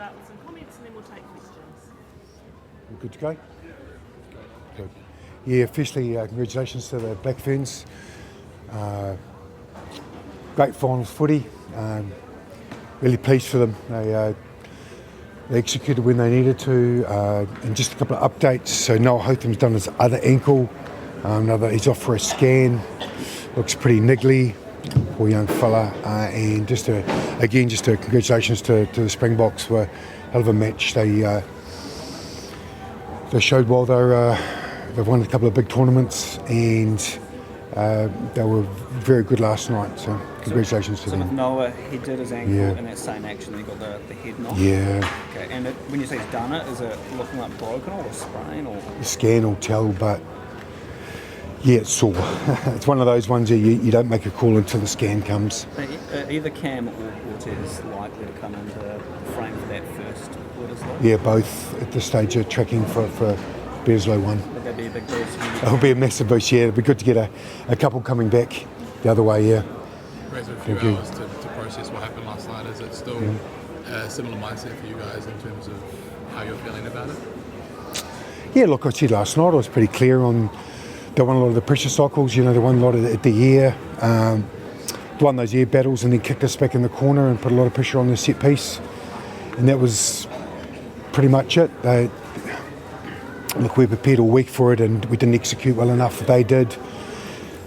start with some comments and then we'll take questions. We're good to go? Good. Yeah, firstly, congratulations to the Black Ferns. Great finals footy. Really pleased for them. They executed when they needed to, and just a couple of updates. So Noah Hotham's done his other ankle. He's off for a scan. Looks pretty niggly, poor young fella. And just congratulations to the Springboks for a hell of a match. They showed well. They've won a couple of big tournaments, and they were very good last night. So congratulations to them. So with Noah, he did his ankle in that same action, and he got the head knock. Yeah. Okay. And when you say he's done it, is it looking like broken or a sprain or? The scan will tell, but yeah, it's sore. It's one of those ones that you don't make a call until the scan comes. Either Cam or Ortiz likely to come into the frame for that first Bledisloe? Yeah, both at this stage are tracking for Bledisloe 1. Would that be a big boost? It'll be a massive boost, yeah. It'll be good to get a couple coming back the other way, yeah. Great, a few hours to process what happened last night. Is it still a similar mindset for you guys in terms of how you're feeling about it? Yeah, look, I said last night I was pretty clear on they won a lot of the pressure cycles, they won a lot at the air, won those air battles and then kicked us back in the corner and put a lot of pressure on the set piece. And that was pretty much it. Look, we prepared all week for it and we didn't execute well enough. They did.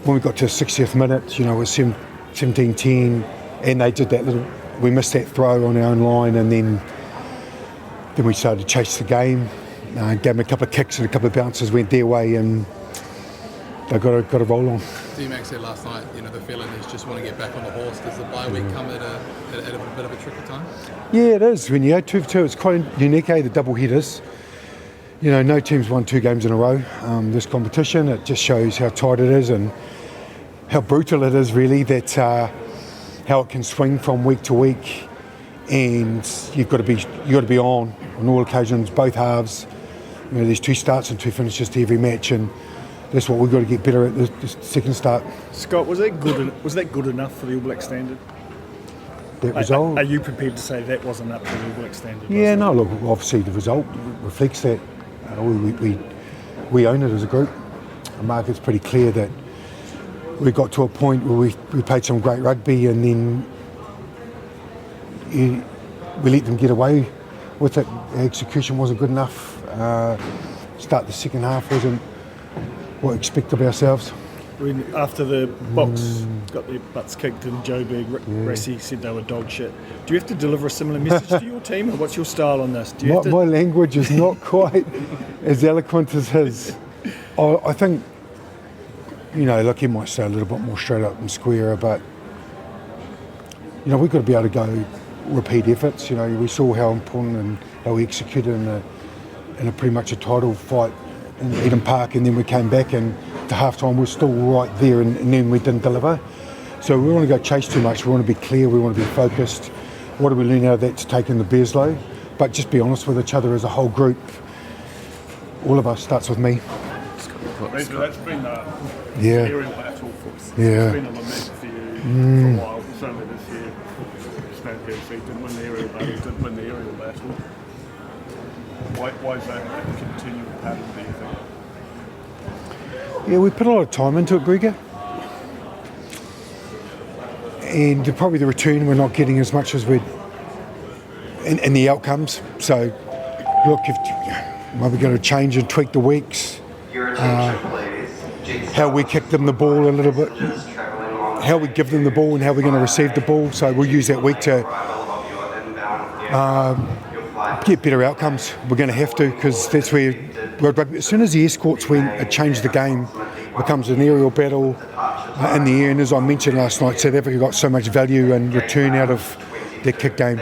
When we got to the 60th minute, it was 17-10 and they did that we missed that throw on our own line and then we started to chase the game. Gave them a couple of kicks and a couple of bounces went their way and they got a roll on. D-Max said last night, the feeling is just want to get back on the horse. Does the bye week come at a bit of a tricky time? Yeah, it is. When you go 2 for 2, it's quite unique, the double headers. No team's won 2 games in a row. This competition, it just shows how tight it is and how brutal it is really, that how it can swing from week to week, and you've got to be on all occasions, both halves. There's 2 starts and 2 finishes to every match, and that's what we've got to get better at the second start. Scott, was that good enough for the All Black standard? That result? Are you prepared to say that wasn't up to the All Black standard? Yeah, no, look, obviously the result reflects that. We own it as a group. The market's pretty clear that we got to a point where we played some great rugby and then we let them get away with it. The execution wasn't good enough. Start the second half wasn't what we expect of ourselves. After the Boks got their butts kicked in Joburg, Rassie said they were dog shit. Do you have to deliver a similar message to your team, or what's your style on this? My language is not quite as eloquent as his. I think, look, he might stay a little bit more straight up and square, but we've got to be able to go repeat efforts. We saw how important and how we executed in a pretty much a title fight in Eden Park, and then we came back and to half-time we're still right there and then we didn't deliver. So we want to go chase too much, we want to be clear, we want to be focused. What do we learn out of that to take in the Bledisloe? But just be honest with each other as a whole group. All of us, starts with me. That's been Yeah. aerial battle for Yeah. It's been a lament for you for a while, certainly this year. Stand here, so you didn't win the aerial battle, didn't win the aerial battle. Why is that a continual pattern, do you think? Yeah, we put a lot of time into it, Grieger. And probably the return we're not getting as much as we'd in the outcomes. So look, we're going to change and tweak the weeks. How we kick them the ball a little bit, how we give them the ball and how we're going to receive the ball. So we'll use that week to get better outcomes. We're going to have to, because that's where as soon as the escorts went, it changed the game. It becomes an aerial battle in the air, and as I mentioned last night, South Africa got so much value and return out of their kick game.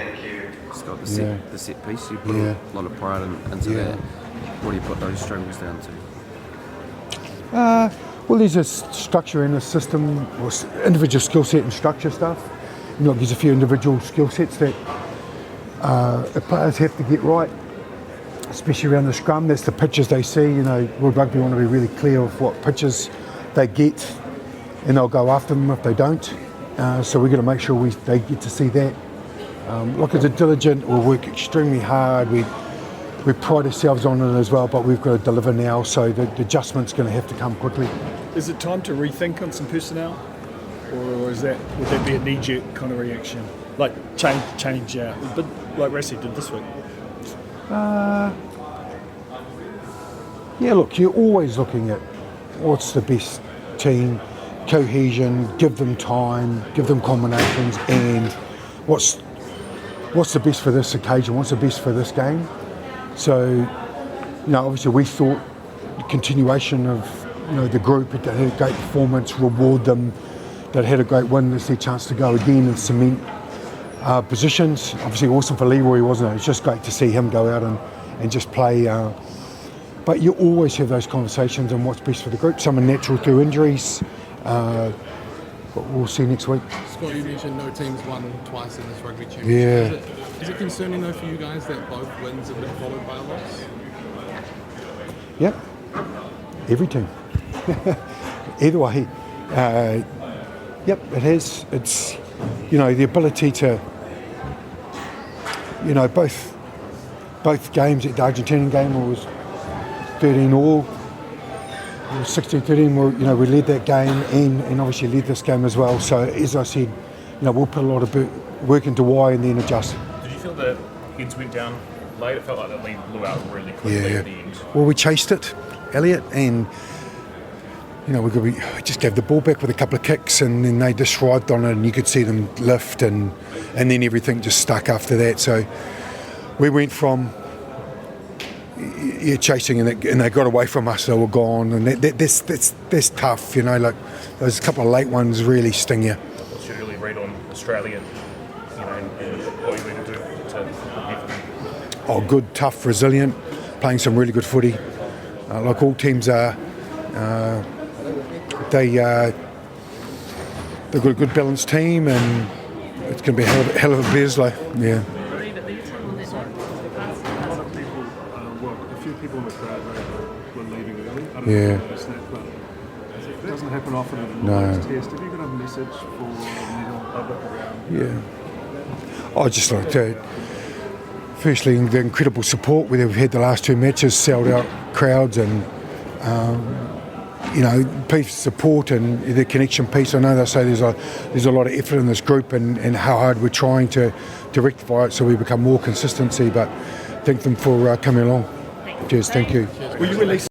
Scott, the set piece, you put a lot of pride into that. What do you put those struggles down to? Well, there's a structure in the system, or individual skill set and structure stuff. There's a few individual skill sets that the players have to get right, especially around the scrum. That's the pitches they see. World Rugby want to be really clear of what pitches they get, and they'll go after them if they don't. So we've got to make sure they get to see that. Look, as a diligent, we work extremely hard. We pride ourselves on it as well, but we've got to deliver now, so the adjustment's going to have to come quickly. Is it time to rethink on some personnel, or would that be a knee-jerk kind of reaction, like change out, but like Rassie did this week? Yeah, look, you're always looking at what's the best team, cohesion, give them time, give them combinations, and what's the best for this occasion, what's the best for this game. So, obviously we thought the continuation of, the group that had a great performance, reward them, that had a great win, it's their chance to go again and cement positions. Obviously awesome for Leroy, wasn't it? It's just great to see him go out and just play. But you always have those conversations on what's best for the group. Some are natural through injuries, but we'll see next week. Scott, you mentioned no teams won twice in this rugby championship. Yeah. Is it concerning though for you guys that both wins have been followed by a loss? Yep, every team. Either way. Yep, it has. It's, the ability to, both games, the Argentinian game was 13 all, 16-13, we led that game and obviously led this game as well. So as I said, we'll put a lot of work into why and then adjust. Did you feel the heads went down late? It felt like the lead blew out really quickly at the end. Well, we chased it, Elliot, and we just gave the ball back with a couple of kicks, and then they just thrived on it, and you could see them lift, and then everything just stuck after that. So we went from chasing, and they got away from us. They were gone, and that's tough. Like those couple of late ones really sting you. What's your early read on Australia, and what you need to do to? Oh, good, tough, resilient, playing some really good footy, like all teams are. They've got a good balanced team, and it's going to be a hell of a Bearslow. Yeah. A few people in the crowd were leaving early. I don't Yeah. know if you noticed that, but it doesn't happen often in the No. last test. Have you got a message for the New Zealand public around? Yeah. I'd just like to, firstly, the incredible support we've had the last two matches, sold out crowds, and piece support and the connection piece. I know they say there's a lot of effort in this group and how hard we're trying to rectify it so we become more consistency, but thank them for coming along. Cheers, thank you. Will you release